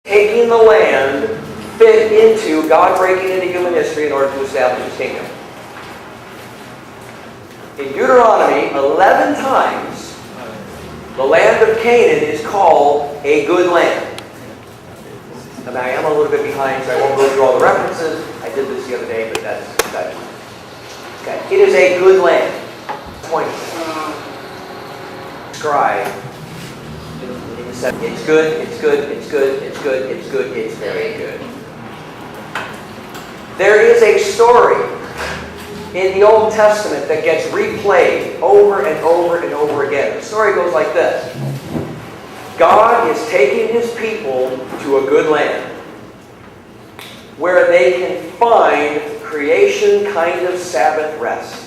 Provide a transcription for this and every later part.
taking the land fit into God breaking into human history in order to establish His kingdom. In Deuteronomy, 11 times, the land of Canaan is called a good land. And I am a little bit behind, so I won't go through all the references. I did this the other day, but that's okay. It is a good land. Point. Describe. It's good, it's good, it's good, it's good, it's good, it's very good. There is a story in the Old Testament that gets replayed over and over and over again. The story goes like this. God is taking His people to a good land where they can find creation kind of Sabbath rest.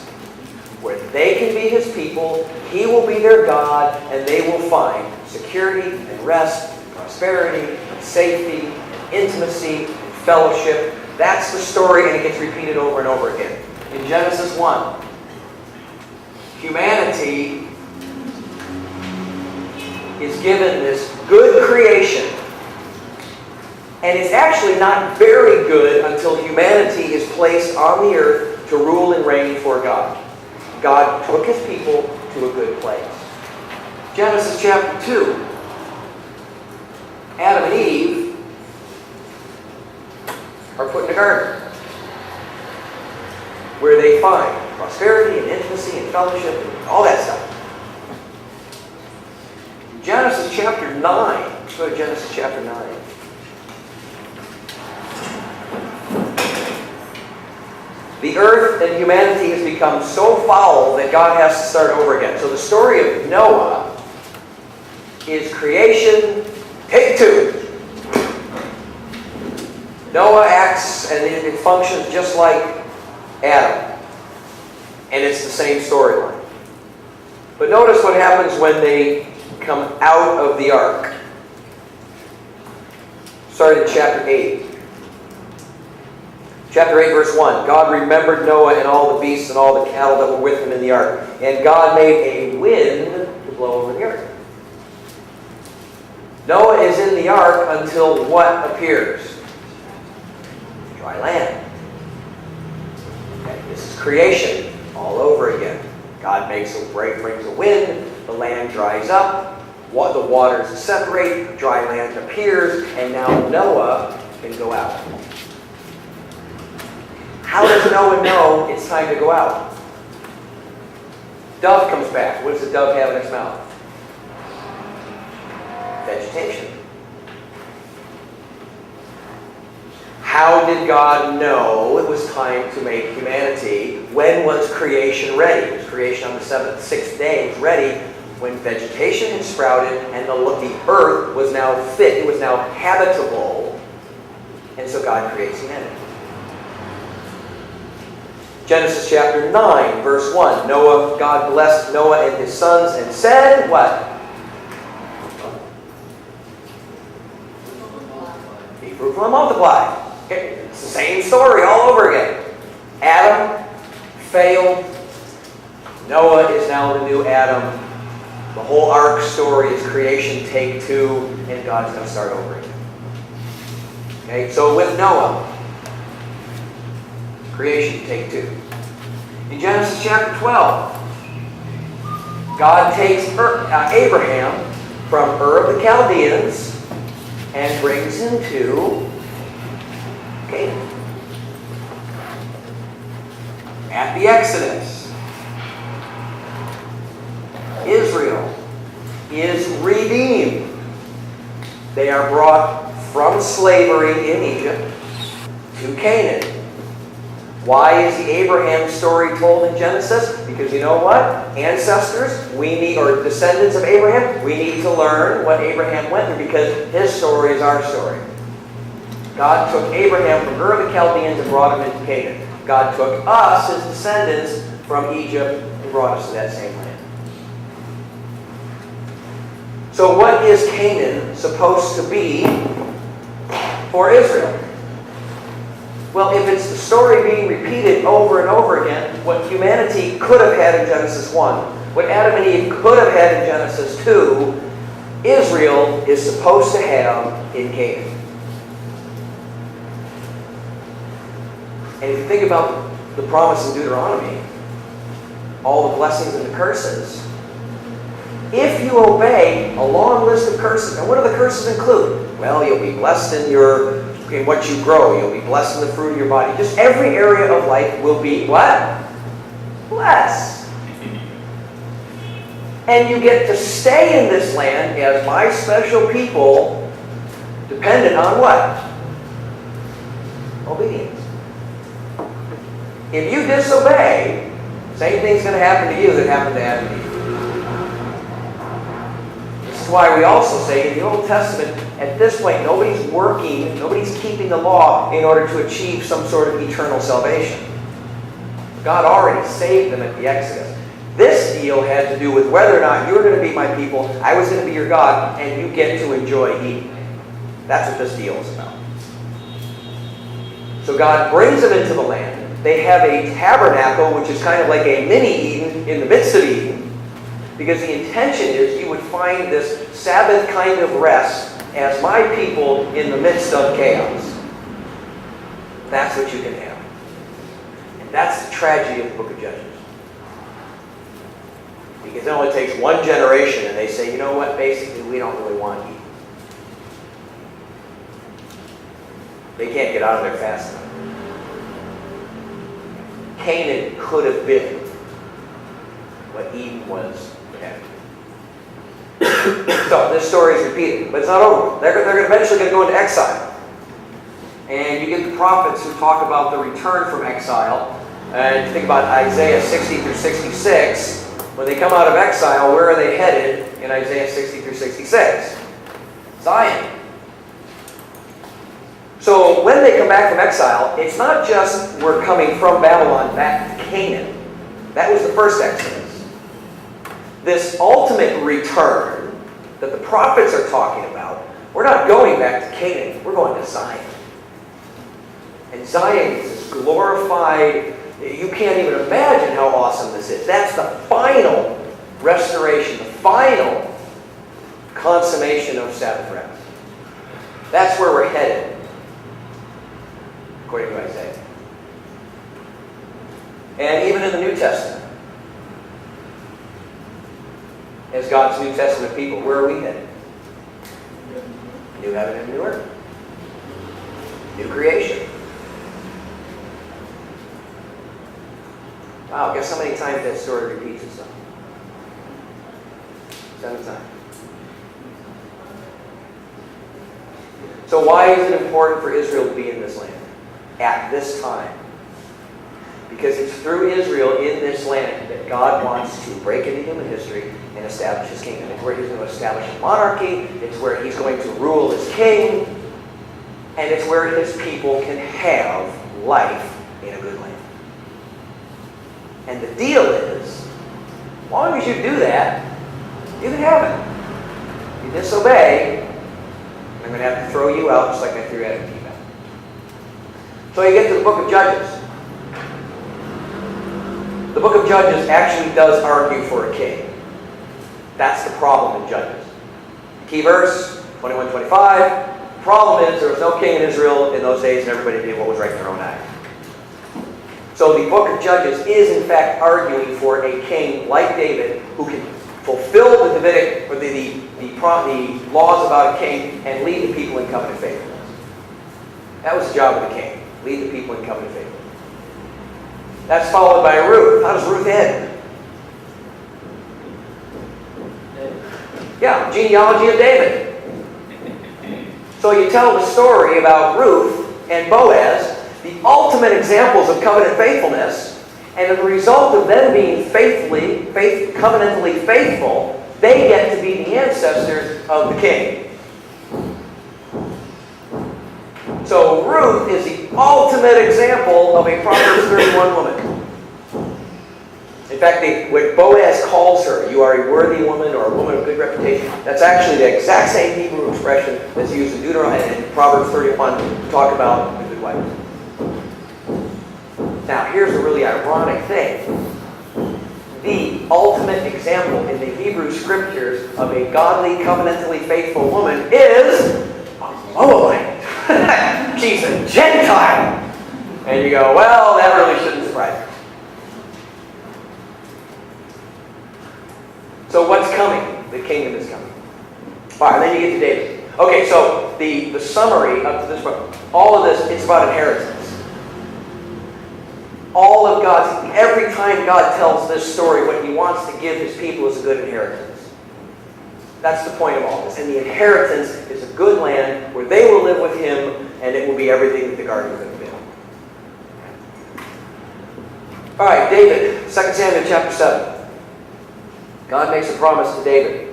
Where they can be His people, He will be their God, and they will find security and rest, and prosperity, and safety, and intimacy, and fellowship. That's the story, and it gets repeated over and over again. In Genesis 1, humanity is given this good creation. And it's actually not very good until humanity is placed on the earth to rule and reign for God. God took His people to a good place. Genesis chapter 2. Adam and Eve are put in a garden where they find prosperity and intimacy and fellowship and all that stuff. Genesis chapter 9. Let's go to Genesis chapter 9. The earth and humanity has become so foul that God has to start over again. So the story of Noah is creation, take two. Noah acts and it functions just like Adam. And it's the same storyline. But notice what happens when they come out of the ark. Starting in chapter 8. Chapter 8, verse 1. God remembered Noah and all the beasts and all the cattle that were with him in the ark. And God made a wind to blow over the earth. Noah is in the ark until what appears? Dry land. Okay, this is creation all over again. God brings a wind, the land dries up, the waters separate, dry land appears, and now Noah can go out. How does Noah know it's time to go out? Dove comes back. What does the dove have in its mouth? Vegetation. How did God know it was time to make humanity? When was creation ready? Was creation on the sixth day? It was ready when vegetation had sprouted and the earth was now fit. It was now habitable. And so God creates humanity. Genesis chapter 9, verse 1. God blessed Noah and his sons and said, what? Be fruitful and multiply. Okay. It's the same story all over again. Adam failed. Noah is now the new Adam. The whole ark story is creation, take two, and God's going to start over again. Okay, so with Noah, creation, take two. In Genesis chapter 12, God takes Abraham from Ur of the Chaldeans and brings him to Canaan. At the Exodus, Israel is redeemed. They are brought from slavery in Egypt to Canaan. Why is the Abraham story told in Genesis? Because you know what? Ancestors, or descendants of Abraham, we need to learn what Abraham went through because his story is our story. God took Abraham from Ur of the Chaldeans and brought him into Canaan. God took us, his descendants, from Egypt and brought us to that same land. So what is Canaan supposed to be for Israel? Well, if it's the story being repeated over and over again, what humanity could have had in Genesis 1, what Adam and Eve could have had in Genesis 2, Israel is supposed to have in Canaan. And if you think about the promise in Deuteronomy, all the blessings and the curses, if you obey a long list of curses, and what do the curses include? Well, you'll be blessed in what you grow. You'll be blessed in the fruit of your body. Just every area of life will be what? Blessed. And you get to stay in this land as my special people, dependent on what? Obedience. If you disobey, same thing's going to happen to you that happened to Adam and Eve. This is why we also say in the Old Testament, at this point, nobody's working, nobody's keeping the law in order to achieve some sort of eternal salvation. God already saved them at the Exodus. This deal had to do with whether or not you were going to be my people, I was going to be your God, and you get to enjoy Eden. That's what this deal is about. So God brings them into the land. They have a tabernacle, which is kind of like a mini Eden in the midst of Eden, because the intention is you would find this Sabbath kind of rest as my people in the midst of chaos. That's what you can have. And that's the tragedy of the book of Judges. Because it only takes one generation and they say, you know what, basically we don't really want Eden. They can't get out of there fast enough. Canaan could have been what Eden was then. So this story is repeated, but it's not over. They're eventually going to go into exile. And you get the prophets who talk about the return from exile. And you think about Isaiah 60 through 66. When they come out of exile, where are they headed in Isaiah 60 through 66? Zion. So when they come back from exile, it's not just we're coming from Babylon back to Canaan. That was the first Exodus. This ultimate return that the prophets are talking about, we're not going back to Canaan, we're going to Zion. And Zion is this glorified, you can't even imagine how awesome this is. That's the final restoration, the final consummation of Sabbath rest. That's where we're headed, according to Isaiah. And even in the New Testament, as God's New Testament people, where are we headed? New heaven and new earth. New creation. Wow, guess how many times that story repeats itself? 7 times. So why is it important for Israel to be in this land at this time? Because it's through Israel in this land that God wants to break into human history and establish His kingdom. It's where He's going to establish a monarchy. It's where He's going to rule as king. And it's where His people can have life in a good land. And the deal is, as long as you do that, you can have it. You disobey, I'm going to have to throw you out just like I threw Adam and Eve out. So you get to the book of Judges. The book of Judges actually does argue for a king. That's the problem in Judges. Key verse, 21-25. The problem is there was no king in Israel in those days and everybody did what was right in their own eyes. So the book of Judges is in fact arguing for a king like David who can fulfill the Davidic, or the laws about a king and lead the people in covenant faithfulness. That was the job of the king. Lead the people in covenant faithfulness. That's followed by Ruth. How does Ruth end? Yeah, genealogy of David. So you tell the story about Ruth and Boaz, the ultimate examples of covenant faithfulness, and as a result of them being covenantally faithful, they get to be the ancestors of the king. So Ruth is the ultimate example of a Proverbs 31 woman. In fact, when Boaz calls her, you are a worthy woman or a woman of good reputation, that's actually the exact same Hebrew expression that's used in Deuteronomy and Proverbs 31 to talk about the good wife. Now, here's a really ironic thing. The ultimate example in the Hebrew Scriptures of a godly, covenantally faithful woman is a Moabite. She's a Gentile. And you go, well, that really shouldn't surprise me. So what's coming? The kingdom is coming. All right, then you get to David. Okay, so the summary up to this point, all of this, it's about inheritance. All of God's, every time God tells this story, what he wants to give his people is a good inheritance. That's the point of all this. And the inheritance is a good land where they will live with him, and it will be everything that the garden could have been. All right, David, 2 Samuel chapter 7. God makes a promise to David.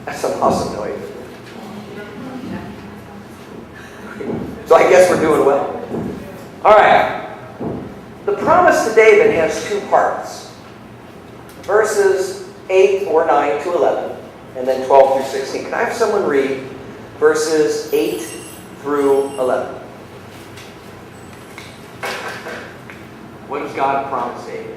That's some awesome noise. So I guess we're doing well. All right. The promise to David has two parts. Verses 8 or 9 to 11, and then 12 through 16. Can I have someone read verses 8 through 11? What does God promise David?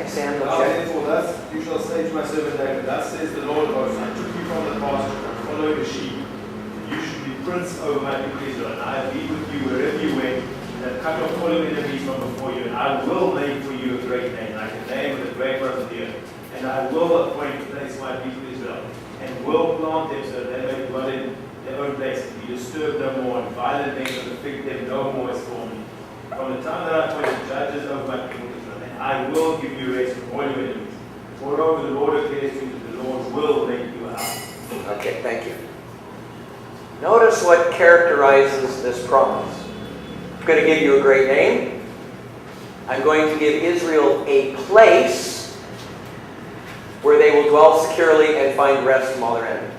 Samuel now therefore thus you shall say to my servant David, thus says the Lord of hosts, I took you from the pasture and followed the sheep, and you should be prince over my people Israel, and I will be with you wherever you went, and have cut off all your enemies from before you, and I will make for you a great name, like a name with a great rose of the earth, and I will appoint a place for my people Israel, and will plant them so that they may dwell in their own place, and be disturbed no more, and violent things will afflict them no more as for me. From the time that I appointed judges over my people Israel, I will give you rest from all your enemies. Moreover, the Lord declares to you that the Lord will make you a house. Okay, thank you. Notice what characterizes this promise. I'm going to give you a great name. I'm going to give Israel a place where they will dwell securely and find rest from all their enemies.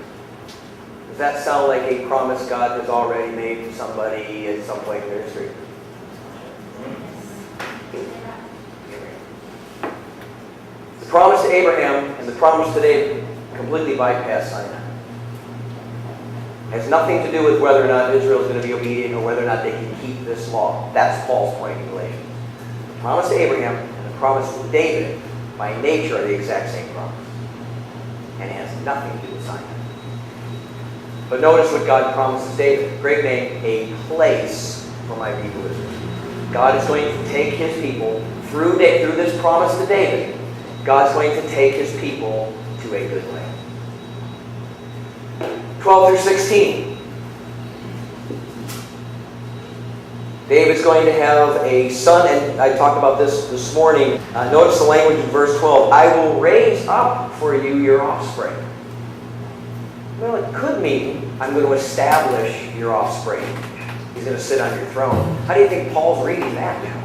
Does that sound like a promise God has already made to somebody at some point in their history? The promise to Abraham and the promise to David completely bypass Sinai. It has nothing to do with whether or not Israel is going to be obedient or whether or not they can keep this law. That's Paul's point in Galatians. The promise to Abraham and the promise to David, by nature, are the exact same promise. And it has nothing to do with Sinai. But notice what God promises David. Great name, a place for my people Israel. God is going to take his people through this promise to David. God's going to take his people to a good land. 12 through 16. David's going to have a son, and I talked about this morning. Notice the language in verse 12. I will raise up for you your offspring. Well, it could mean I'm going to establish your offspring. He's going to sit on your throne. How do you think Paul's reading that now?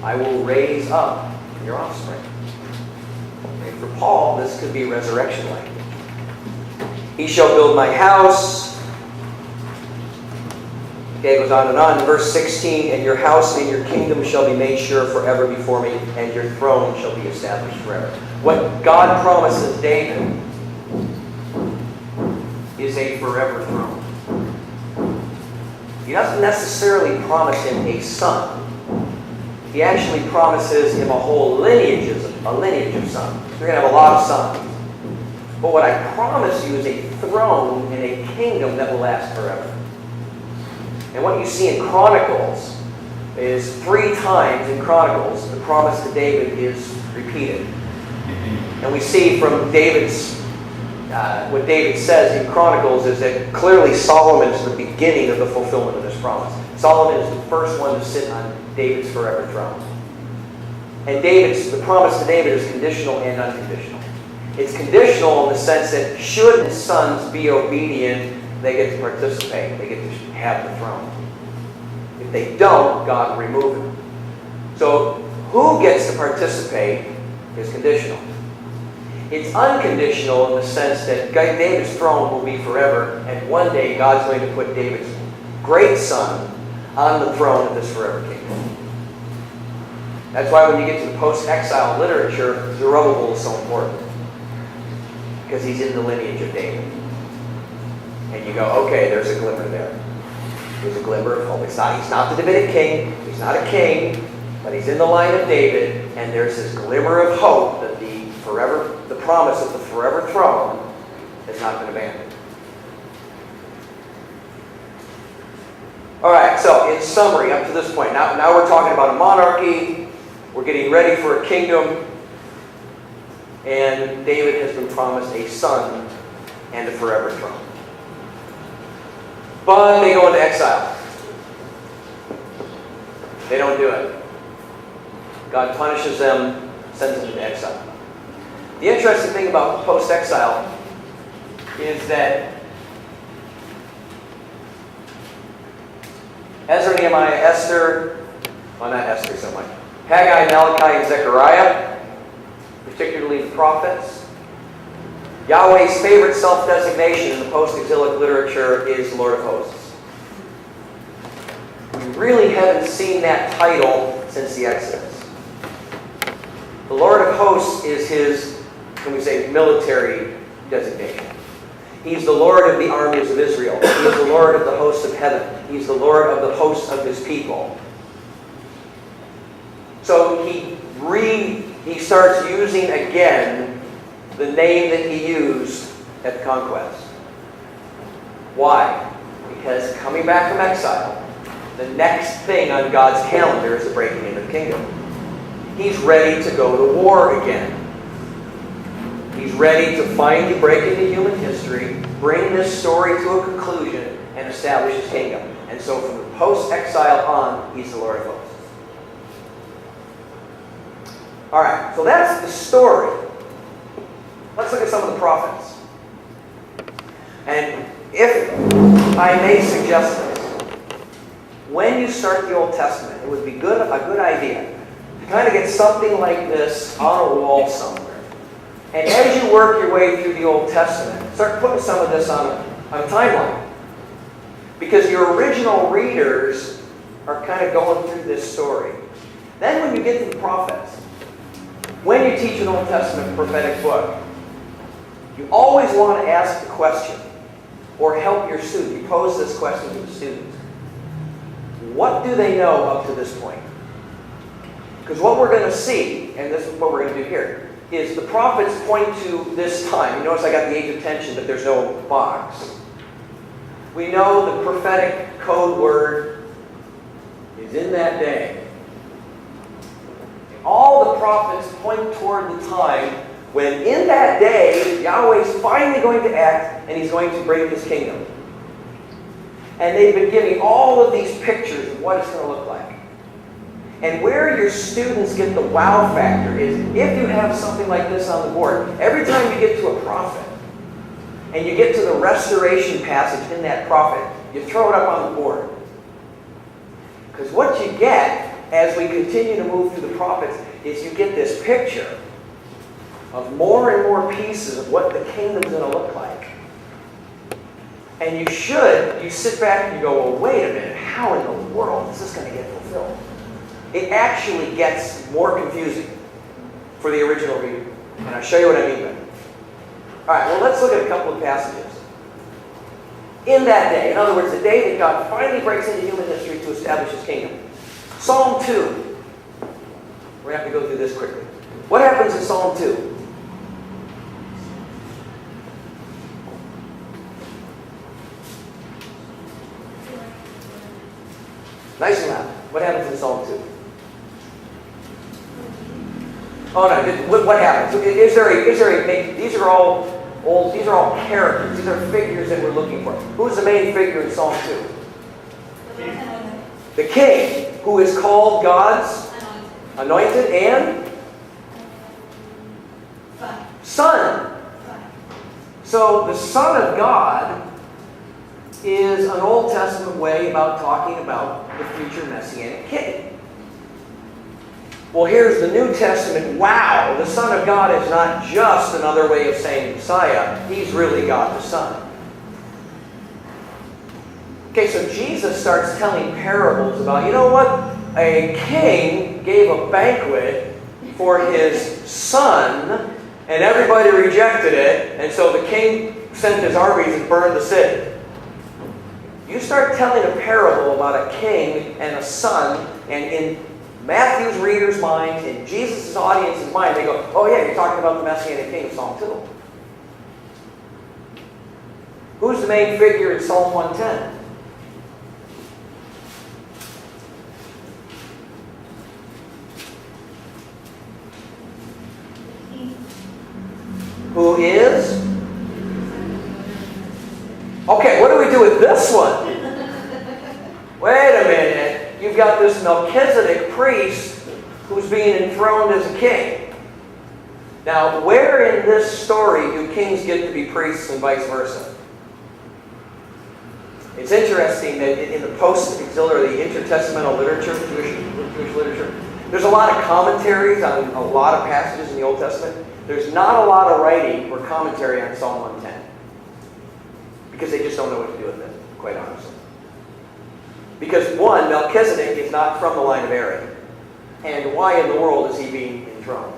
I will raise up your offspring. And for Paul, this could be resurrection language. He shall build my house. Okay, it goes on and on. Verse 16, and your house and your kingdom shall be made sure forever before me, and your throne shall be established forever. What God promises David is a forever throne. He doesn't necessarily promise him a son. He actually promises him a whole lineage of sons. You're going to have a lot of sons. But what I promise you is a throne and a kingdom that will last forever. And what you see in Chronicles is 3 times in Chronicles the promise to David is repeated. And we see from David's, what David says in Chronicles is that clearly Solomon is the beginning of the fulfillment of this promise. Solomon is the first one to sit on David's forever throne. And the promise to David is conditional and unconditional. It's conditional in the sense that should his sons be obedient, they get to participate. They get to have the throne. If they don't, God will remove him. So who gets to participate is conditional. It's unconditional in the sense that David's throne will be forever, and one day God's going to put David's great son on the throne of this forever kingdom. That's why when you get to the post-exile literature, Zerubbabel is so important. because he's in the lineage of David. And you go, okay, there's a glimmer there. There's a glimmer of hope. He's not the Davidic king. He's not a king, but he's in the line of David, and there's this glimmer of hope that the promise of the forever throne has not been abandoned. All right, so in summary, up to this point, now we're talking about a monarchy. We're getting ready for a kingdom. And David has been promised a son and a forever throne. But they go into exile. They don't do it. God punishes them, sends them into exile. The interesting thing about post-exile is that Ezra, Nehemiah, Esther, well, not Esther so much, Haggai, Malachi, and Zechariah, particularly the prophets. Yahweh's favorite self-designation in the post-exilic literature is Lord of Hosts. We really haven't seen that title since the Exodus. The Lord of Hosts is his, can we say, military designation. He's the Lord of the armies of Israel. He's the Lord of the hosts of heaven. He's the Lord of the hosts of his people. So he starts using again the name that he used at the conquest. Why? Because coming back from exile, the next thing on God's calendar is the breaking into the kingdom. He's ready to go to war again. He's ready to finally break into human history, bring this story to a conclusion, and establish his kingdom. And so from the post-exile on, he's the Lord of Hosts. All right, so that's the story. Let's look at some of the prophets. And if I may suggest this, when you start the Old Testament, it would be a good idea to kind of get something like this on a wall somewhere. And as you work your way through the Old Testament, start putting some of this on a timeline. Because your original readers are kind of going through this story. Then when you get to the prophets, when you teach an Old Testament prophetic book, you always want to ask the question, or help your student. You pose this question to the students. What do they know up to this point? Because what we're going to see, and this is what we're going to do here, is the prophets point to this time. You notice I got the age of tension, but there's no box. We know the prophetic code word is in that day. All the prophets point toward the time when in that day, Yahweh's finally going to act and he's going to bring his kingdom. And they've been giving all of these pictures of what it's going to look like. And where your students get the wow factor is if you have something like this on the board. Every time you get to a prophet and you get to the restoration passage in that prophet, you throw it up on the board. Because what you get as we continue to move through the prophets is you get this picture of more and more pieces of what the kingdom's going to look like. And you sit back and you go, well, wait a minute, how in the world is this going to get fulfilled? It actually gets more confusing for the original reader. And I'll show you what I mean by it. All right, well, let's look at a couple of passages. In that day, in other words, the day that God finally breaks into human history to establish his kingdom. Psalm 2. We're going to have to go through this quickly. What happens in Psalm 2? Nice and loud. What happens in Psalm 2? Oh no, what happens? These are all characters. These are figures that we're looking for. Who's the main figure in Psalm 2? The king, who is called God's anointed and son. So the Son of God is an Old Testament way about talking about the future Messianic king. Well, here's the New Testament. Wow, the Son of God is not just another way of saying Messiah. He's really God the Son. Okay, so Jesus starts telling parables about, you know what? A king gave a banquet for his son, And everybody rejected it, and so the king sent his armies and burned the city. You start telling a parable about a king and a son, and in Matthew's reader's mind, in Jesus' audience's mind, they go, oh yeah, you're talking about the Messianic king of Psalm 2. Who's the main figure in Psalm 110? Who is? Okay, what do we do with this one? Wait a minute. You've got this Melchizedek priest who's being enthroned as a king. Now, where in this story do kings get to be priests and vice versa? It's interesting that in the post-exilic, the intertestamental literature, Jewish literature, there's a lot of commentaries on a lot of passages in the Old Testament. There's not a lot of writing or commentary on Psalm 110. Because they just don't know what to do with it, quite honestly. Because one, Melchizedek is not from the line of Aaron. And why in the world is he being enthroned?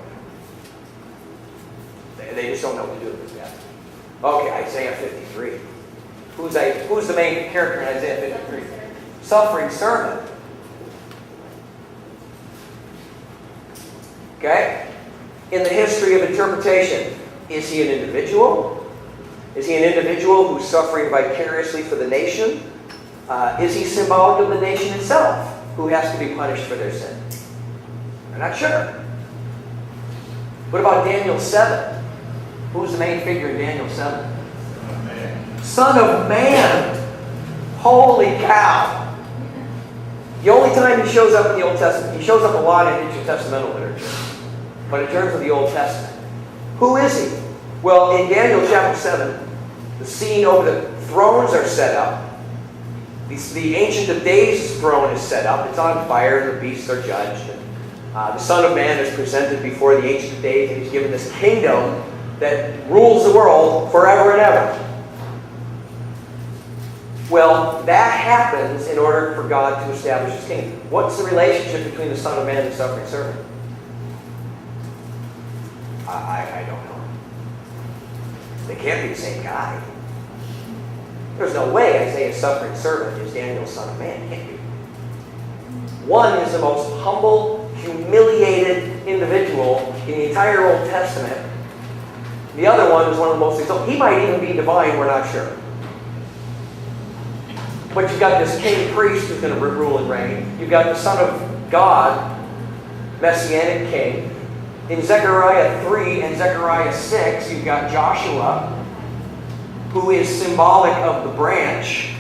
They just don't know what to do with it yet. Okay, Isaiah 53. Who's the main character in Isaiah 53? Suffering servant. Okay? In the history of interpretation, is he an individual? Is he an individual who's suffering vicariously for the nation? Is he symbolic of the nation itself, who has to be punished for their sin? I'm not sure. What about Daniel 7? Who's the main figure in Daniel 7? Son of Man. Holy cow. The only time he shows up in the Old Testament, he shows up a lot in intertestamental literature. But in terms of the Old Testament, who is he? Well, in Daniel chapter 7, the scene over the thrones are set up. The Ancient of Days throne is set up. It's on fire, and the beasts are judged. And, the Son of Man is presented before the Ancient of Days, and he's given this kingdom that rules the world forever and ever. Well, that happens in order for God to establish his kingdom. What's the relationship between the Son of Man and the suffering servant? I don't know. They can't be the same guy. There's no way Isaiah's suffering servant is Daniel's Son of Man. It can't be. One is the most humble, humiliated individual in the entire Old Testament. The other one is one of the most exalted. He might even be divine, we're not sure. But you've got this king priest who's going to rule and reign. You've got the Son of God, Messianic king. In Zechariah 3 and Zechariah 6, you've got Joshua, who is symbolic of the branch,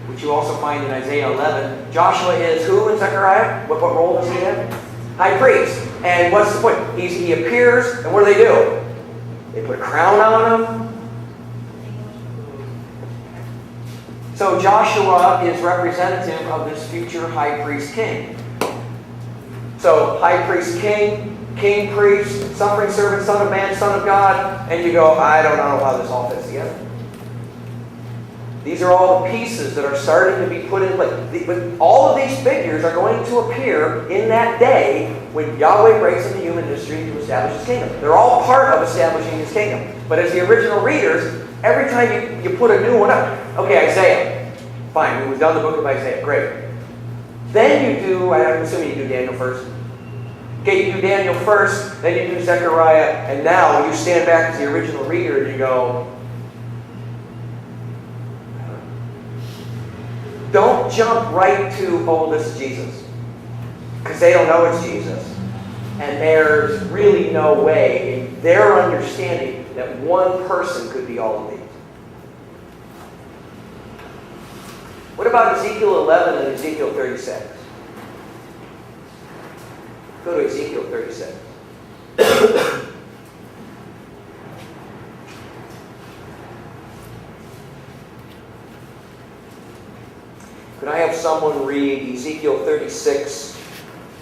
which you also find in Isaiah 11. Joshua is who in Zechariah? What role does he have? High priest. And what's the point? He appears, and what do? They put a crown on him. So Joshua is representative of this future high priest king. So high priest king, king priest, suffering servant, Son of Man, Son of God, and you go, I don't know how this all fits together. These are all the pieces that are starting to be put in place. But all of these figures are going to appear in that day when Yahweh breaks into human history to establish his kingdom. They're all part of establishing his kingdom. But as the original readers, every time you put a new one up, okay, Isaiah, fine, we've done the book of Isaiah, great. Then you do, I'm assuming you do Daniel first. Okay, you do Daniel first, then you do Zechariah, and now you stand back as the original reader and you go, don't jump right to, oh, this is Jesus. Because they don't know it's Jesus. And there's really no way in their understanding that one person could be all of these. What about Ezekiel 11 and Ezekiel 36? Go to Ezekiel 36. Could I have someone read Ezekiel 36?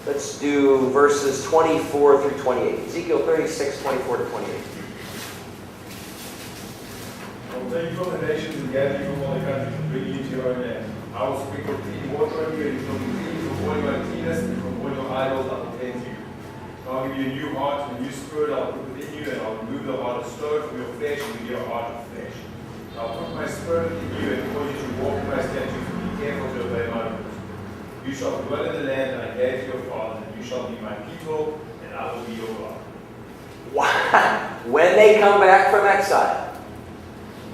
Let's do verses 24 through 28. Ezekiel 36, 24 to 28. I will take you from the nations and gather you from all the countries and bring you to your own land. I will sprinkle clean water on you, and from the clean from all your uncleanness and from all your idols I will cleanse you. I'll give you a new heart and a new spirit I'll put within you, and I'll remove the heart of stone from your flesh and give you a heart of flesh. I'll put my spirit in you and cause you to walk in my statutes and be careful to obey my rules. You shall dwell in the land that I gave to your fathers, and you shall be my people, and I will be your God. Wow. When they come back from exile,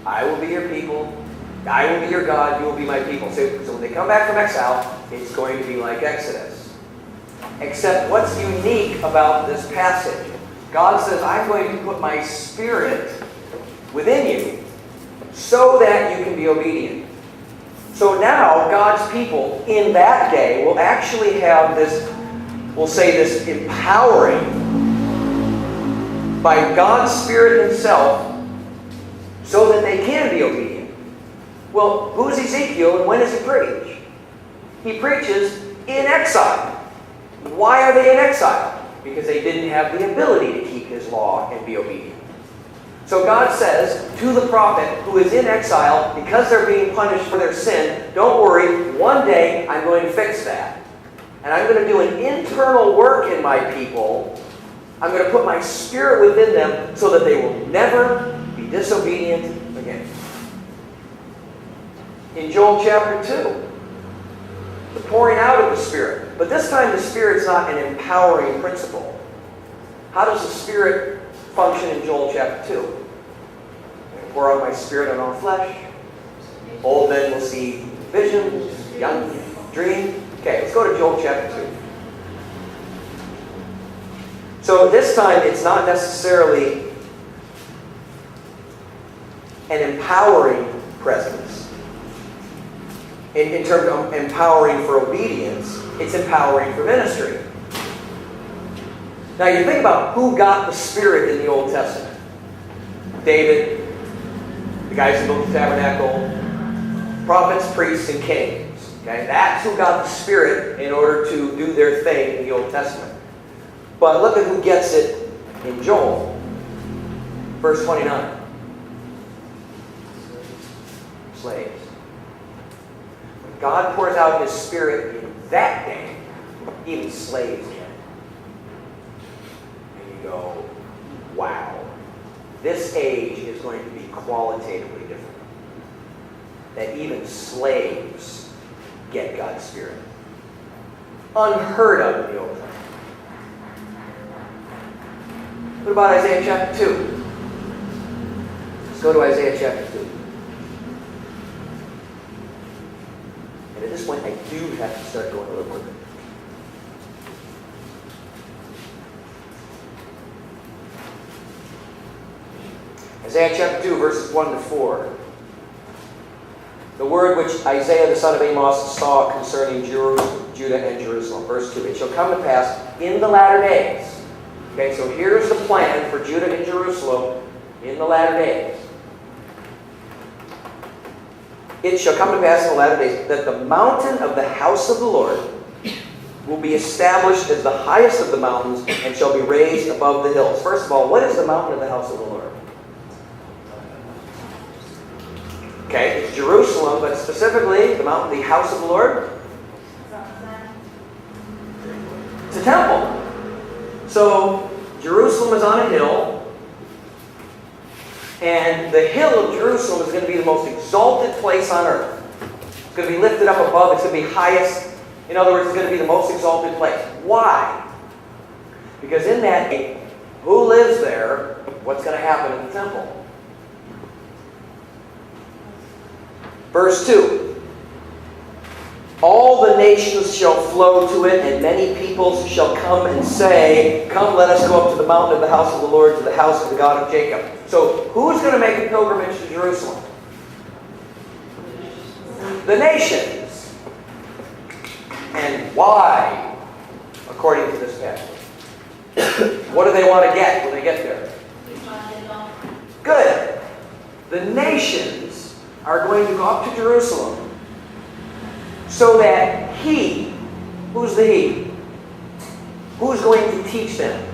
I will be your people, I will be your God, you will be my people. So when they come back from exile, it's going to be like Exodus. Except what's unique about this passage? God says, I'm going to put my spirit within you so that you can be obedient. So now God's people in that day will actually have this, we'll say this empowering by God's Spirit Himself so that they can be obedient. Well, who's Ezekiel and when does he preach? He preaches in exile. Why are they in exile? Because they didn't have the ability to keep His law and be obedient. So God says to the prophet who is in exile, because they're being punished for their sin, don't worry, one day I'm going to fix that. And I'm going to do an internal work in my people. I'm going to put my spirit within them so that they will never be disobedient again. In Joel chapter 2, the pouring out of the Spirit. But this time the Spirit's not an empowering principle. How does the Spirit function in Joel chapter 2? I'm going to pour out my Spirit on all flesh. Old men will see visions, young dream. Okay, let's go to Joel chapter 2. So this time it's not necessarily an empowering presence. In terms of empowering for obedience, it's empowering for ministry. Now you think about who got the Spirit in the Old Testament. David, the guys who built the tabernacle, prophets, priests, and kings. Okay? That's who got the Spirit in order to do their thing in the Old Testament. But look at who gets it in Joel. Verse 29. Slaves. God pours out His Spirit in that day, even slaves can. And you go, wow, this age is going to be qualitatively different. That even slaves get God's Spirit. Unheard of in the Old Testament. What about Isaiah chapter 2? Let's go to Isaiah chapter 2. And at this point, I do have to start going a little quicker. Isaiah chapter 2, verses 1 to 4. The word which Isaiah the son of Amos saw concerning Judah and Jerusalem. Verse 2. It shall come to pass in the latter days. Okay, so here's the plan for Judah and Jerusalem in the latter days. It shall come to pass in the latter days that the mountain of the house of the Lord will be established as the highest of the mountains and shall be raised above the hills. First of all, what is the mountain of the house of the Lord? Okay, it's Jerusalem, but specifically the mountain, the house of the Lord? It's a temple. So Jerusalem is on a hill. And the hill of Jerusalem is going to be the most exalted place on earth. It's going to be lifted up above. It's going to be highest. In other words, it's going to be the most exalted place. Why? Because in that day, who lives there? What's going to happen in the temple? Verse 2. All the nations shall flow to it, and many peoples shall come and say, come, let us go up to the mountain of the house of the Lord, to the house of the God of Jacob. So, who's going to make a pilgrimage to Jerusalem? The nations. And why? According to this passage. What do they want to get when they get there? Good. The nations are going to go up to Jerusalem so that He, who's the He? Who's going to teach them?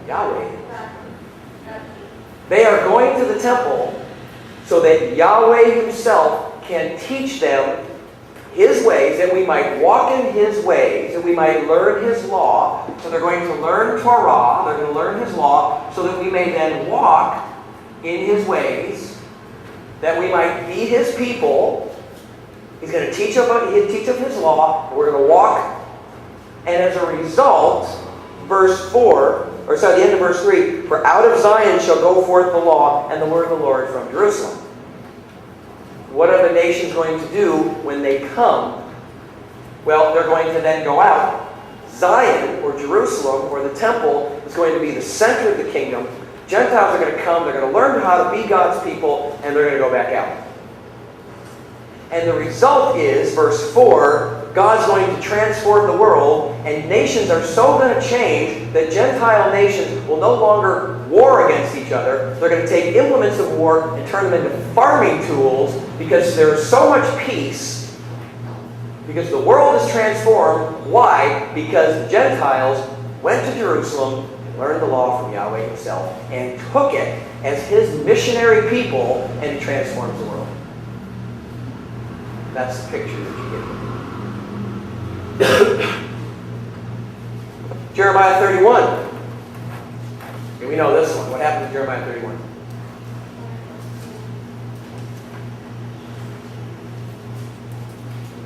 Yahweh. They are going to the temple so that Yahweh Himself can teach them His ways, that we might walk in His ways, that we might learn His law. So they're going to learn Torah, they're going to learn His law, so that we may then walk in His ways, that we might be His people. He's going to teach of His law, and we're going to walk. And as a result, the end of verse 3, for out of Zion shall go forth the law and the word of the Lord from Jerusalem. What are the nations going to do when they come? Well, they're going to then go out. Zion, or Jerusalem, or the temple, is going to be the center of the kingdom. Gentiles are going to come, they're going to learn how to be God's people, and they're going to go back out. And the result is, verse 4, God's going to transform the world, and nations are so going to change that Gentile nations will no longer war against each other. They're going to take implements of war and turn them into farming tools because there is so much peace. Because the world is transformed. Why? Because the Gentiles went to Jerusalem and learned the law from Yahweh Himself and took it as His missionary people, and it transforms the world. That's the picture that you get. Jeremiah 31. And we know this one. What happened to Jeremiah 31?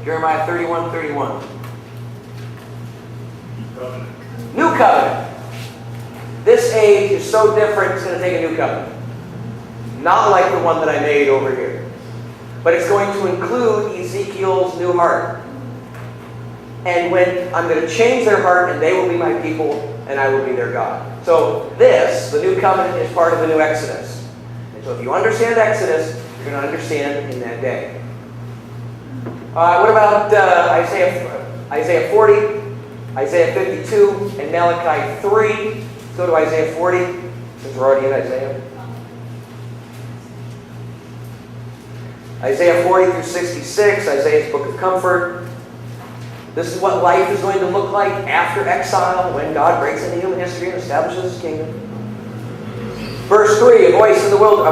Jeremiah 31:31. New covenant. This age is so different, it's going to take a new covenant. Not like the one that I made over here. But it's going to include Ezekiel's new heart. And when I'm going to change their heart, and they will be my people, and I will be their God. So this, the new covenant, is part of the new Exodus. And so if you understand Exodus, you're going to understand in that day. What about Isaiah 40, Isaiah 52, and Malachi 3? Let's go to Isaiah 40, since we're already in Isaiah. Isaiah 40 through 66, Isaiah's book of comfort. This is what life is going to look like after exile, when God breaks into human history and establishes His kingdom. Verse 3, a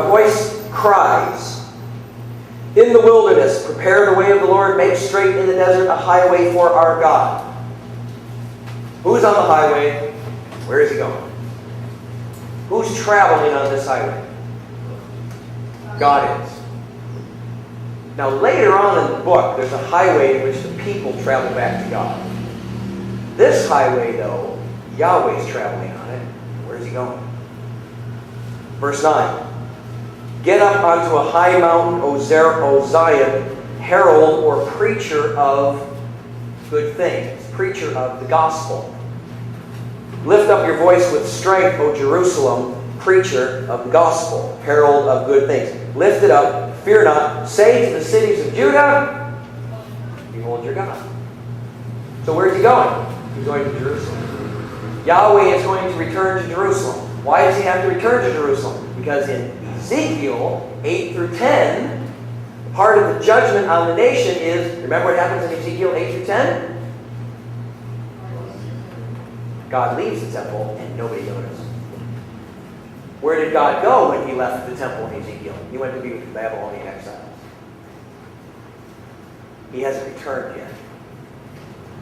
voice cries, in the wilderness, prepare the way of the Lord, make straight in the desert a highway for our God. Who's on the highway? Where is He going? Who's traveling on this highway? God is. Now later on in the book, there's a highway in which the people travel back to God. This highway, though, Yahweh's traveling on it. Where's He going? Verse 9. Get up onto a high mountain, O Zion, herald or preacher of good things, preacher of the gospel. Lift up your voice with strength, O Jerusalem, preacher of the gospel, herald of good things. Lift it up, fear not. Say to the cities of Judah, behold your God. So where's He going? He's going to Jerusalem. Yahweh is going to return to Jerusalem. Why does He have to return to Jerusalem? Because in Ezekiel 8 through 10, part of the judgment on the nation is, remember what happens in Ezekiel 8 through 10? God leaves the temple and nobody noticed. Where did God go when He left the temple in Ezekiel? He went to be with the Babylonian exiles. He hasn't returned yet.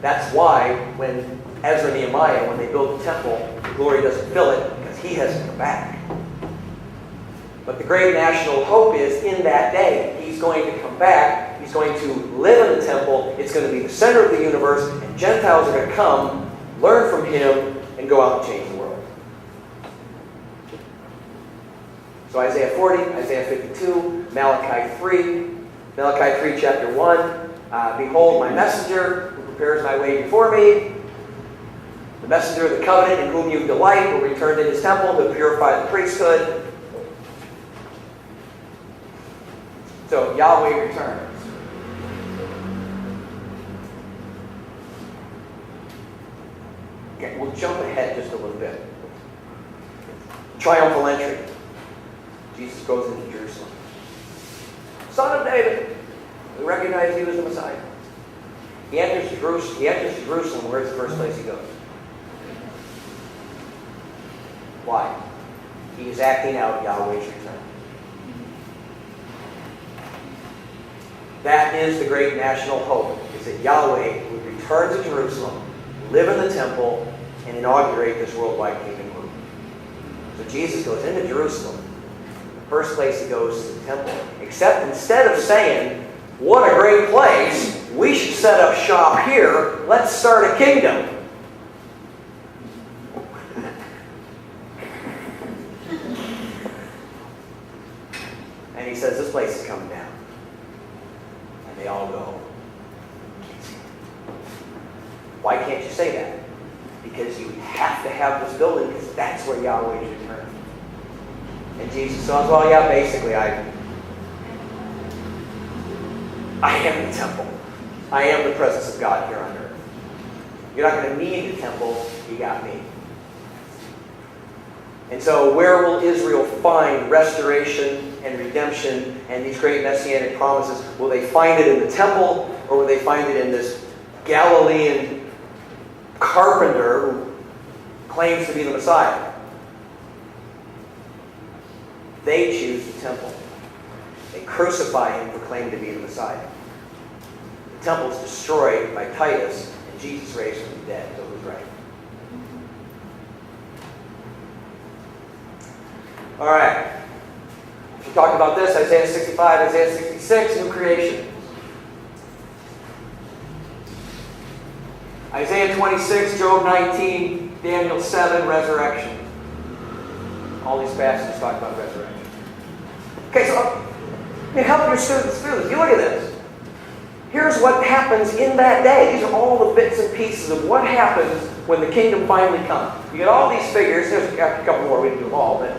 That's why when Ezra and Nehemiah, when they build the temple, the glory doesn't fill it because He hasn't come back. But the great national hope is in that day, He's going to come back. He's going to live in the temple. It's going to be the center of the universe, and Gentiles are going to come, learn from Him, and go out and change the world. So Isaiah 40, Isaiah 52, Malachi 3. Malachi 3, chapter 1. Behold, my messenger who prepares my way before me. The messenger of the covenant in whom you delight will return to His temple to purify the priesthood. So Yahweh returns. Okay, we'll jump ahead just a little bit. Triumphal entry. Jesus goes into Jerusalem. Son of David. We recognize He was the Messiah. He enters Jerusalem. Where's the first place He goes? Why? He is acting out Yahweh's return. That is the great national hope, is that Yahweh would return to Jerusalem, live in the temple, and inaugurate this worldwide kingdom group. So Jesus goes into Jerusalem. The first place he goes is the temple. Except instead of saying, what a great place, we should set up shop here, let's start a kingdom. And he says, this place is coming down. And they all go, why can't you say that? Because you have to have this building, because that's where Yahweh is returning. And Jesus says, well, yeah, basically, I am the temple. I am the presence of God here on earth. You're not going to need the temple, you got me. And so where will Israel find restoration and redemption and these great messianic promises? Will they find it in the temple, or will they find it in this Galilean carpenter who claims to be the Messiah? They choose the temple. They crucify him for claiming to be the Messiah. The temple is destroyed by Titus, and Jesus raised from the dead. So who's right? All right. We talked about this, Isaiah 65, Isaiah 66, new creation. Isaiah 26, Job 19, Daniel 7, resurrection. All these passages talk about resurrection. Okay, so help your students through this. You look at this. Here's what happens in that day. These are all the bits and pieces of what happens when the kingdom finally comes. You get all these figures. There's a couple more, we didn't do them all, but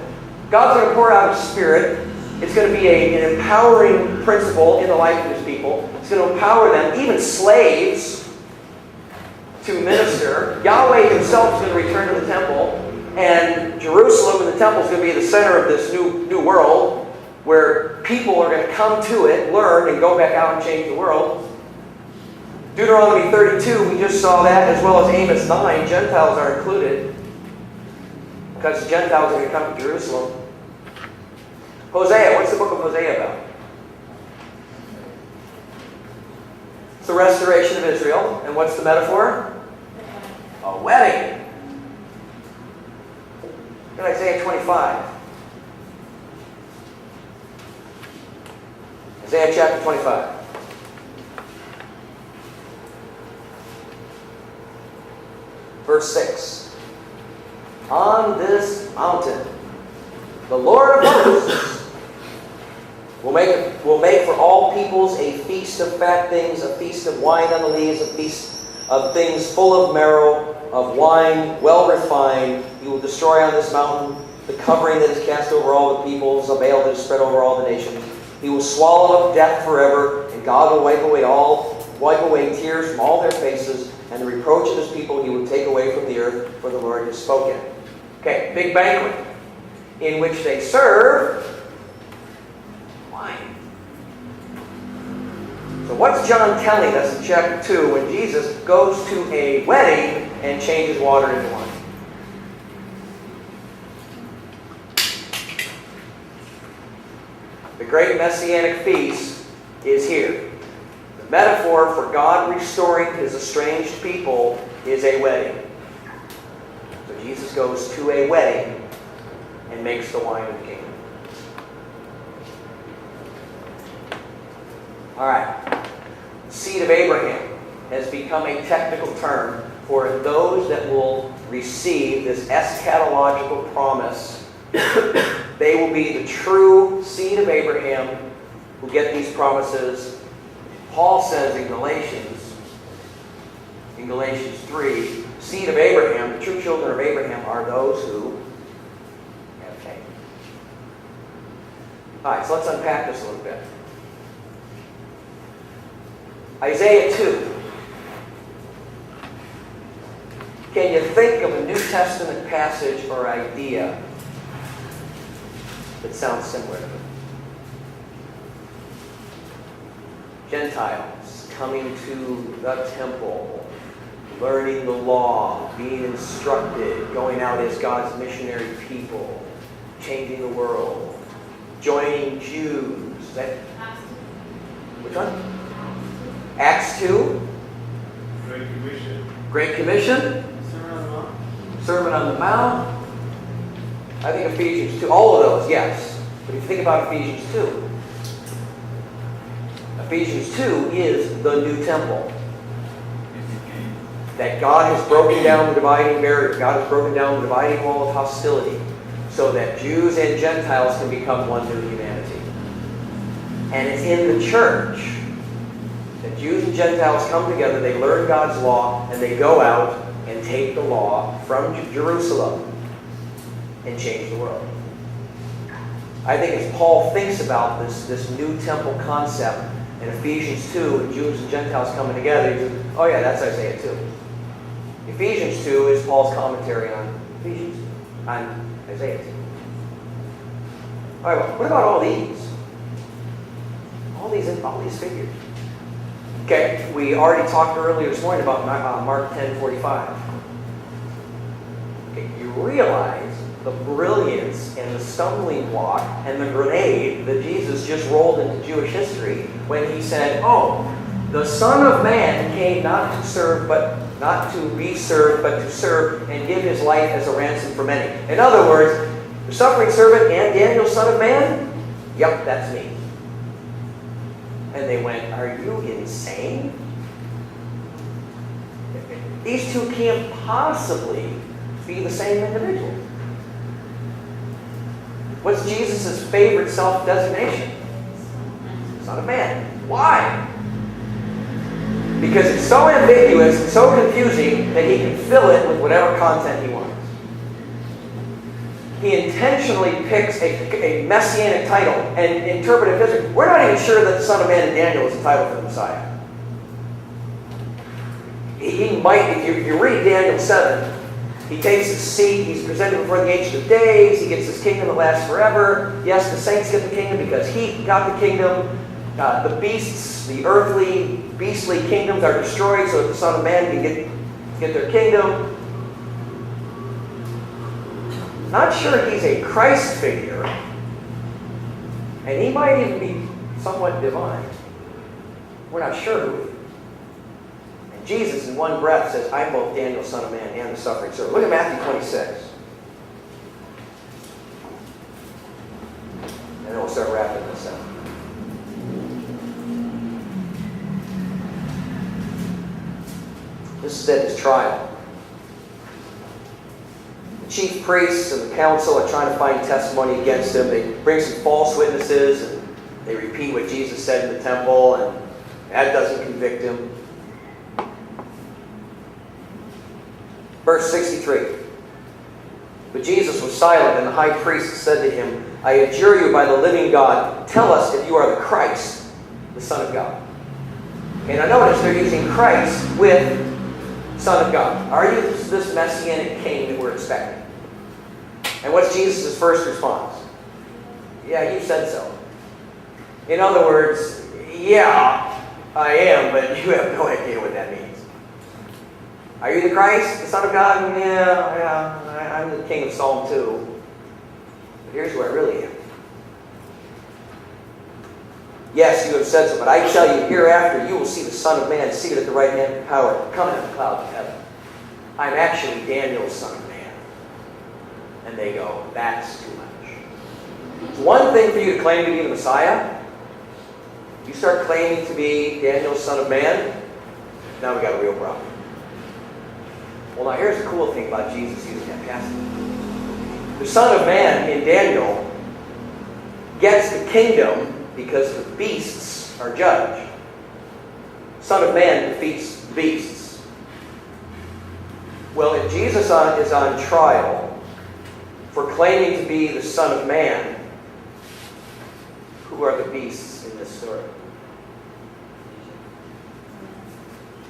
God's going to pour out His Spirit. It's going to be an empowering principle in the life of His people. It's going to empower them, even slaves, to minister. Yahweh Himself is going to return to the temple, and Jerusalem and the temple is going to be the center of this new world, where people are going to come to it, learn, and go back out and change the world. Deuteronomy 32, we just saw that, as well as Amos 9. Gentiles are included, because the Gentiles are going to come to Jerusalem. Hosea, what's the book of Hosea about? It's the restoration of Israel. And what's the metaphor? A wedding. Look at Isaiah 25. Isaiah chapter 25. Verse 6. On this mountain, the Lord of hosts will make for all peoples a feast of fat things, a feast of wine on the lees, a feast of things full of marrow, of wine well refined. He will destroy on this mountain the covering that is cast over all the peoples, a veil that is spread over all the nations. He will swallow up death forever, and God will wipe away tears from all their faces, and the reproach of His people He will take away from the earth, for the Lord has spoken. Okay, big banquet in which they serve wine. So what's John telling us in chapter 2 when Jesus goes to a wedding and changes water into wine? The great Messianic feast is here. The metaphor for God restoring His estranged people is a wedding. So Jesus goes to a wedding and makes the wine of the kingdom. All right. The seed of Abraham has become a technical term for those that will receive this eschatological promise. They will be the true seed of Abraham who get these promises. Paul says in Galatians 3, seed of Abraham, the true children of Abraham are those who have faith. All right, so let's unpack this a little bit. Isaiah 2. Can you think of a New Testament passage or idea that sounds similar to it? Gentiles coming to the temple, learning the law, being instructed, going out as God's missionary people, changing the world, joining Jews. Which one? Acts 2. Great Commission. Great Commission. Sermon on the Mount. I think Ephesians 2. All of those, yes. But if you think about Ephesians 2, Ephesians 2 is the new temple. That God has broken down the dividing barrier. God has broken down the dividing wall of hostility so that Jews and Gentiles can become one new humanity. And it's in the church that Jews and Gentiles come together, they learn God's law, and they go out and take the law from Jerusalem and change the world. I think as Paul thinks about this new temple concept in Ephesians 2, and Jews and Gentiles coming together, he says, oh yeah, that's Isaiah 2. Ephesians 2 is Paul's commentary on Isaiah 2. All right, well, what about all these? All these figures. Okay, we already talked earlier this morning about Mark 10:45. Okay, you realize the brilliance and the stumbling block and the grenade that Jesus just rolled into Jewish history when he said, oh, the Son of Man came not to serve, but not to be served, but to serve and give his life as a ransom for many. In other words, the suffering servant and Daniel, Son of Man? Yep, that's me. And they went, are you insane? These two can't possibly be the same individual. What's Jesus' favorite self-designation? Son of Man. Why? Because it's so ambiguous and so confusing that he can fill it with whatever content he wants. He intentionally picks a messianic title and interpretive history. We're not even sure that the Son of Man in Daniel is the title for the Messiah. He might, if you read Daniel 7, he takes his seat, he's presented before the Ancient of Days, he gets his kingdom that lasts forever. Yes, the saints get the kingdom because he got the kingdom. The beasts, the earthly, beastly kingdoms are destroyed so that the Son of Man can get their kingdom. Not sure he's a Christ figure, and he might even be somewhat divine. We're not sure. And Jesus in one breath says, I'm both Daniel, Son of Man, and the suffering servant. Look at Matthew 26. And then we'll start wrapping this up. This is at his trial. The chief priests and the council are trying to find testimony against him. They bring some false witnesses and they repeat what Jesus said in the temple, and that doesn't convict him. Verse 63. But Jesus was silent, and the high priest said to him, I adjure you by the living God, tell us if you are the Christ, the Son of God. And I notice they're using Christ with Son of God. Are you this messianic king that we're expecting? And what's Jesus' first response? Yeah, you said so. In other words, yeah, I am, but you have no idea what that means. Are you the Christ, the Son of God? Yeah, I'm the king of Psalm 2. But here's where I really am. Yes, you have said so, but I tell you, hereafter you will see the Son of Man seated at the right hand of power, coming in the clouds of heaven. I'm actually Daniel's son of man. And they go, that's too much. It's one thing for you to claim to be the Messiah. You start claiming to be Daniel's son of man, now we got a real problem. Well, now here's the cool thing about Jesus using that passage. The Son of Man in Daniel gets the kingdom because the beasts are judged. Son of Man defeats the beasts. Well, if Jesus is on trial for claiming to be the Son of Man, who are the beasts in this story?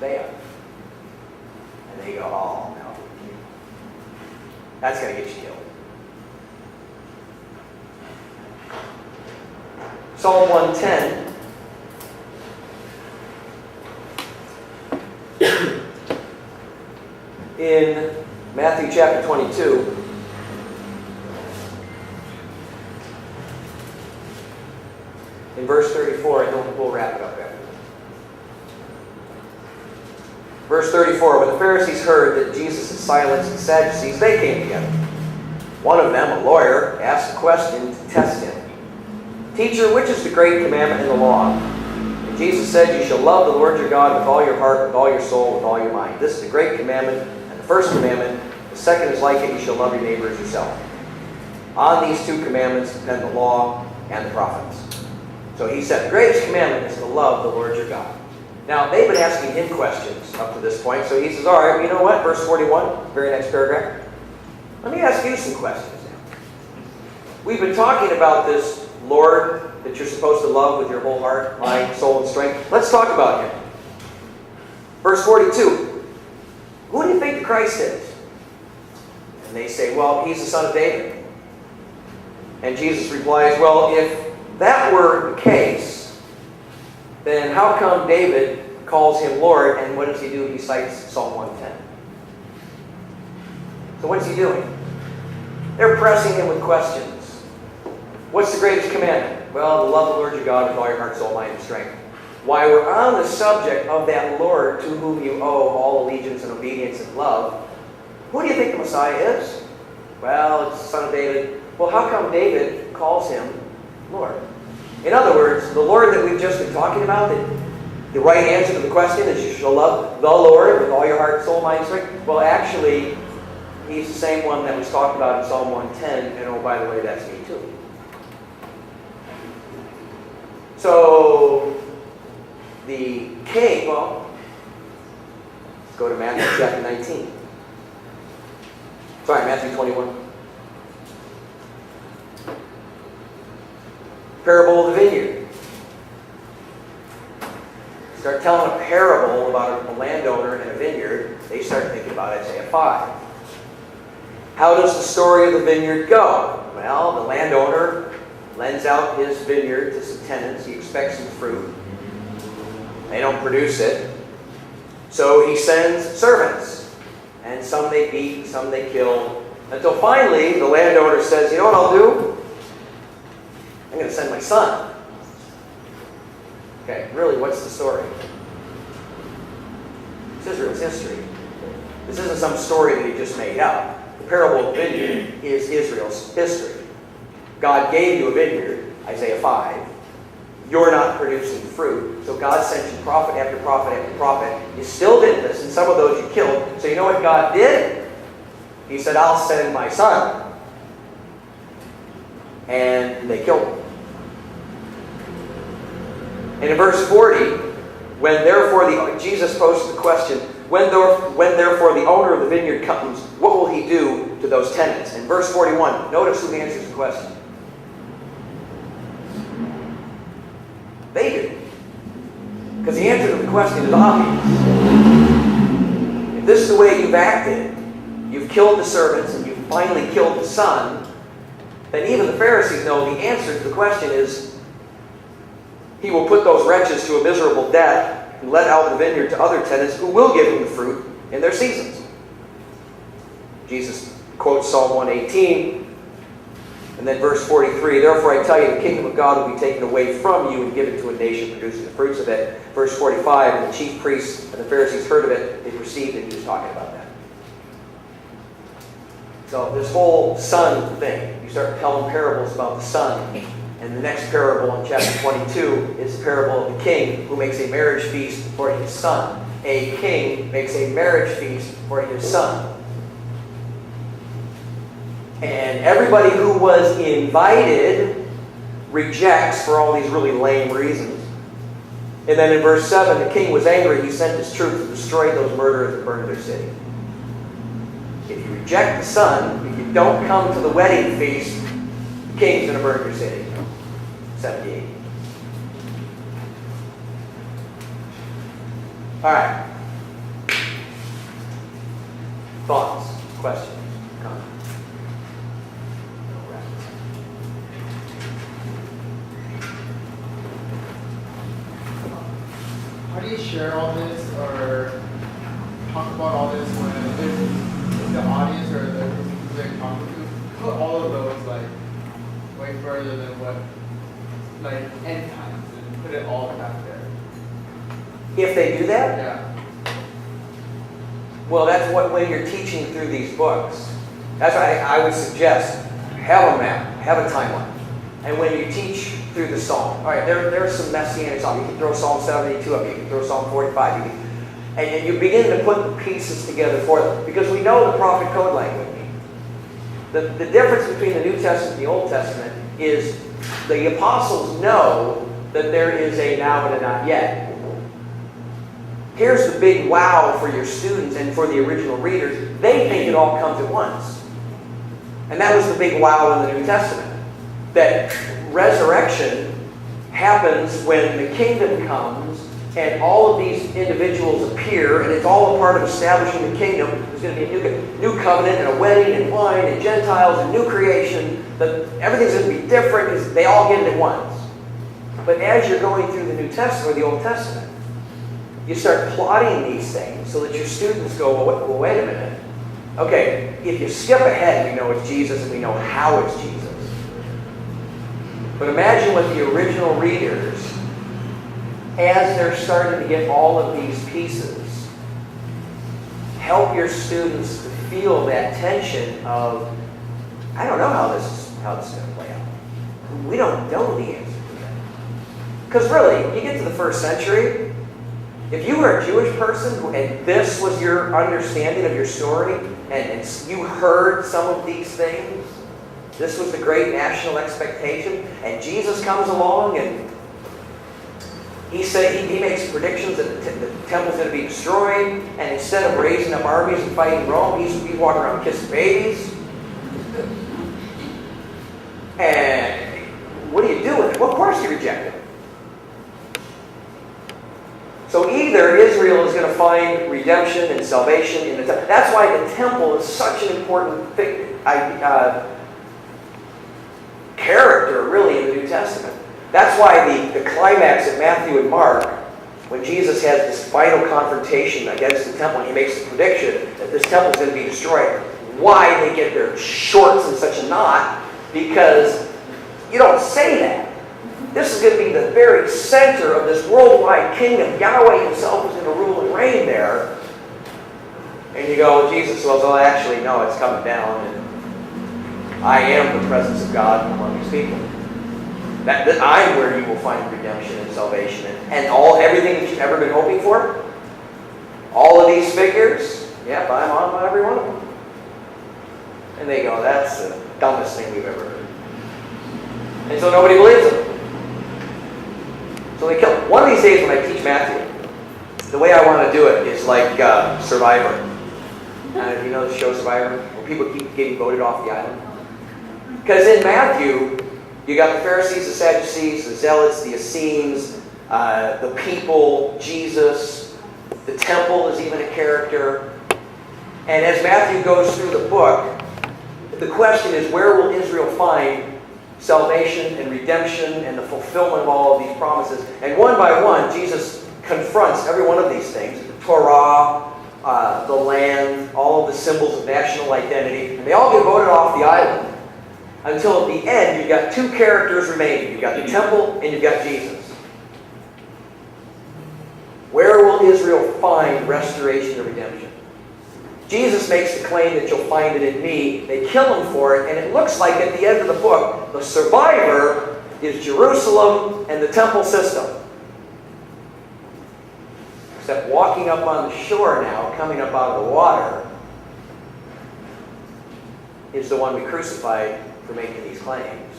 They are. And they go, oh, no. That's going to get you killed. Psalm 110. In Matthew chapter 22. In verse 34, and we'll wrap it up after Verse 34, when the Pharisees heard that Jesus had silenced the Sadducees, they came together. One of them, a lawyer, asked a question to test him. Teacher, which is the great commandment in the law? And Jesus said, you shall love the Lord your God with all your heart, with all your soul, with all your mind. This is the great commandment and the first commandment. The second is like it, you shall love your neighbor as yourself. On these two commandments depend the law and the prophets. So he said, the greatest commandment is to love the Lord your God. Now, they've been asking him questions up to this point, so he says, all right, you know what? Verse 41, very next paragraph. Let me ask you some questions now. We've been talking about this Lord that you're supposed to love with your whole heart, mind, soul, and strength. Let's talk about him. Verse 42, who do you think the Christ is? And they say, well, he's the son of David. And Jesus replies, well, if that were the case, then how come David calls him Lord, and what does he do? He cites Psalm 110. So what's he doing? They're pressing him with questions. What's the greatest commandment? Well, to love the Lord your God with all your heart, soul, mind, and strength. While we're on the subject of that Lord to whom you owe all allegiance and obedience and love, who do you think the Messiah is? Well, it's the son of David. Well, how come David calls him Lord? In other words, the Lord that we've just been talking about, the right answer to the question is you shall love the Lord with all your heart, soul, mind, and strength. Well, actually, he's the same one that was talked about in Psalm 110, and oh, by the way, that's me too. So, the king, well, let's go to Matthew chapter 19. Sorry, Matthew 21. Parable of the vineyard. Start telling a parable about a landowner and a vineyard, they start thinking about Isaiah 5. How does the story of the vineyard go? Well, the landowner lends out his vineyard to some tenants. He expects some fruit. They don't produce it. So he sends servants. And some they beat, some they kill. Until finally, the landowner says, you know what I'll do? I'm going to send my son. Okay, really, what's the story? It's Israel's history. This isn't some story that he just made up. The parable of the vineyard is Israel's history. God gave you a vineyard, Isaiah 5. You're not producing fruit. So God sent you prophet after prophet after prophet. You still did this, and some of those you killed. So you know what God did? He said, I'll send my son. And they killed him. And in verse 40, when therefore Jesus poses the question, when therefore the owner of the vineyard comes, what will he do to those tenants? In verse 41, notice who answers the question. They do. Because the answer to the question is obvious. If this is the way you've acted, you've killed the servants and you've finally killed the son, then even the Pharisees know the answer to the question is he will put those wretches to a miserable death and let out the vineyard to other tenants who will give him the fruit in their seasons. Jesus quotes Psalm 118, and then verse 43, therefore I tell you, the kingdom of God will be taken away from you and given to a nation producing the fruits of it. Verse 45, and the chief priests and the Pharisees heard of it, they perceived that he was talking about that. So this whole son thing, you start telling parables about the son. And the next parable in chapter 22 is the parable of the king who makes a marriage feast for his son. A king makes a marriage feast for his son. And everybody who was invited rejects for all these really lame reasons. And then in verse 7, the king was angry. He sent his troops to destroy those murderers and burn their city. If you reject the son, if you don't come to the wedding feast, the king's going to burn your city. 70 AD. All right. Thoughts, questions, comments? How do you share all this or talk about all this when the audience or the people that you're talking to put all of those like way further than what like end times and put it all back there? If they do that? Yeah. Well, that's what when you're teaching through these books. That's why I would suggest have a map, have a timeline. And when you teach through the Psalm, all right, there are some messianic Psalms. You can throw Psalm 72 up, you can throw Psalm 45, and you begin to put the pieces together for them. Because we know the prophet code language. The difference between the New Testament and the Old Testament is the apostles know that there is a now and a not yet. Here's the big wow for your students and for the original readers. They think it all comes at once. And that was the big wow in the New Testament. That resurrection happens when the kingdom comes and all of these individuals appear, and it's all a part of establishing the kingdom. There's going to be a new covenant and a wedding and wine and Gentiles and new creation. Everything's going to be different because they all get it at once. But as you're going through the New Testament or the Old Testament, you start plotting these things so that your students go, well, wait a minute. Okay, if you skip ahead, we know it's Jesus and we know how it's Jesus. But imagine what the original readers, as they're starting to get all of these pieces, help your students to feel that tension of, I don't know how this is going to play out. We don't know the answer to that. Because really, you get to the first century, if you were a Jewish person and this was your understanding of your story, and you heard some of these things, this was the great national expectation, and Jesus comes along and he makes predictions that the temple's going to be destroyed, and instead of raising up armies and fighting Rome, he's walking around kissing babies. And what do you do with it? Well, of course you reject it. So either Israel is going to find redemption and salvation in the temple. That's why the temple is such an important character, really, in the New Testament. That's why the climax of Matthew and Mark, when Jesus has this final confrontation against the temple, and he makes the prediction that this temple is going to be destroyed. Why they get their shorts in such a knot? Because you don't say that. This is going to be the very center of this worldwide kingdom. Yahweh himself is going to rule and reign there. And you go, Jesus, well, actually, no, it's coming down. And I am the presence of God among these people. That I'm where you will find redemption and salvation. And everything that you've ever been hoping for. All of these figures, yep, I'm on every one of them. And they go, that's the dumbest thing we've ever heard. And so nobody believes them. So they kill him. One of these days when I teach Matthew, the way I want to do it is like Survivor. You know the show Survivor? Where people keep getting voted off the island? Because in Matthew, you got the Pharisees, the Sadducees, the Zealots, the Essenes, the people, Jesus, the temple is even a character. And as Matthew goes through the book, the question is, where will Israel find salvation and redemption and the fulfillment of all of these promises? And one by one, Jesus confronts every one of these things. The Torah, the land, all of the symbols of national identity. And they all get voted off the island. Until at the end, you've got two characters remaining. You've got the temple and you've got Jesus. Where will Israel find restoration and redemption? Jesus makes the claim that you'll find it in me. They kill him for it, and it looks like at the end of the book, the survivor is Jerusalem and the temple system. Except walking up on the shore now, coming up out of the water, is the one we crucified for making these claims.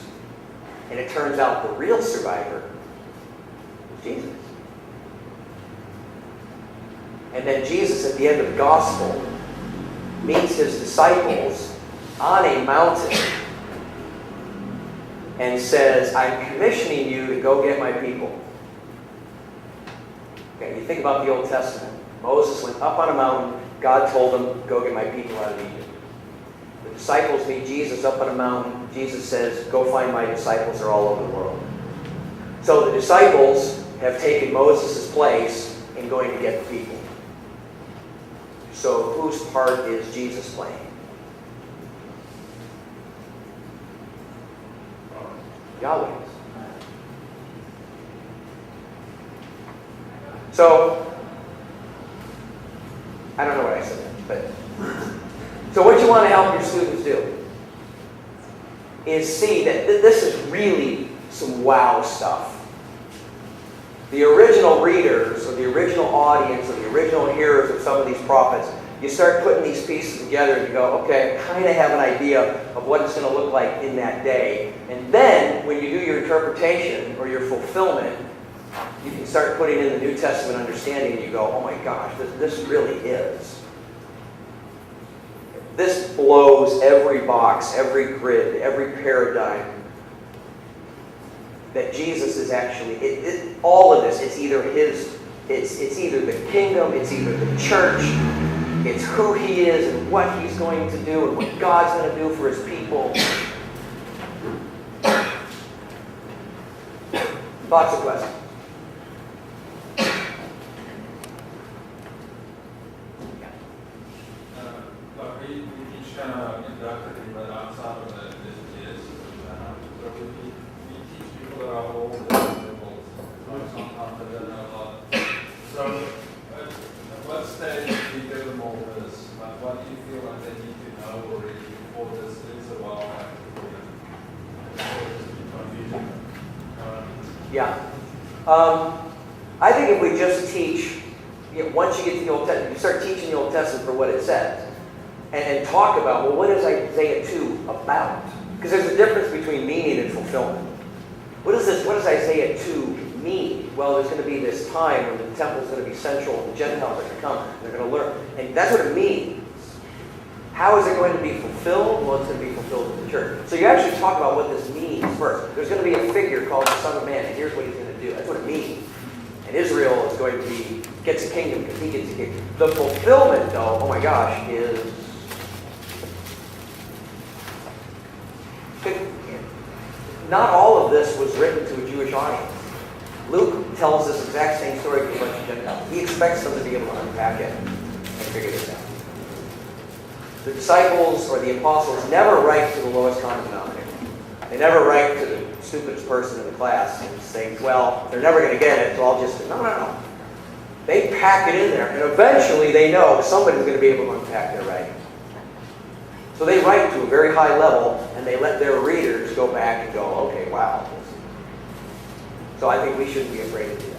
And it turns out the real survivor is Jesus. And then Jesus, at the end of the gospel, meets his disciples on a mountain and says, I'm commissioning you to go get my people. Okay, you think about the Old Testament. Moses went up on a mountain. God told him, go get my people out of Egypt. The disciples meet Jesus up on a mountain. Jesus says, go find my disciples. They're all over the world. So the disciples have taken Moses' place in going to get the people. So whose part is Jesus playing? Yahweh's. So, I don't know what I said. is see that this is really some wow stuff. The original readers, or the original audience, or the original hearers of some of these prophets, you start putting these pieces together and you go, okay, I kind of have an idea of what it's going to look like in that day. And then, when you do your interpretation or your fulfillment, you can start putting in the New Testament understanding and you go, oh my gosh, this really is. This blows every box, every grid, every paradigm. That Jesus is actually, all of this, it's either either the kingdom, it's either the church, it's who he is and what he's going to do and what God's going to do for his people. Thoughts or questions? We teach kind of introductory, but outside of that, this is. So we teach people that are old and liberals. Sometimes they don't know a lot. So, at what stage do you give them all this? Like, what do you feel like they need to know already before this is a while back for them? Confusing. Yeah. I think if we just teach, once you get to the Old Testament, you start teaching the Old Testament for what it says. And talk about, well, what is Isaiah 2 about? Because there's a difference between meaning and fulfillment. What does Isaiah 2 mean? Well, there's going to be this time when the temple is going to be central, and the Gentiles are going to come, and they're going to learn. And that's what it means. How is it going to be fulfilled? Well, it's going to be fulfilled in the church. So you actually talk about what this means first. There's going to be a figure called the Son of Man, and here's what he's going to do. That's what it means. And Israel is going to gets a kingdom because he gets a kingdom. The fulfillment, though, oh my gosh, is not all of this was written to a Jewish audience. Luke tells this exact same story to a bunch of Gentiles. He expects them to be able to unpack it and figure this out. The disciples or the apostles never write to the lowest common denominator. They never write to the stupidest person in the class and say, well, they're never going to get it, so I'll just... No. They pack it in there, and eventually they know somebody's going to be able to unpack their writing. So they write to a very high level, and they let their readers go back and go, okay, wow. So I think we shouldn't be afraid to do that.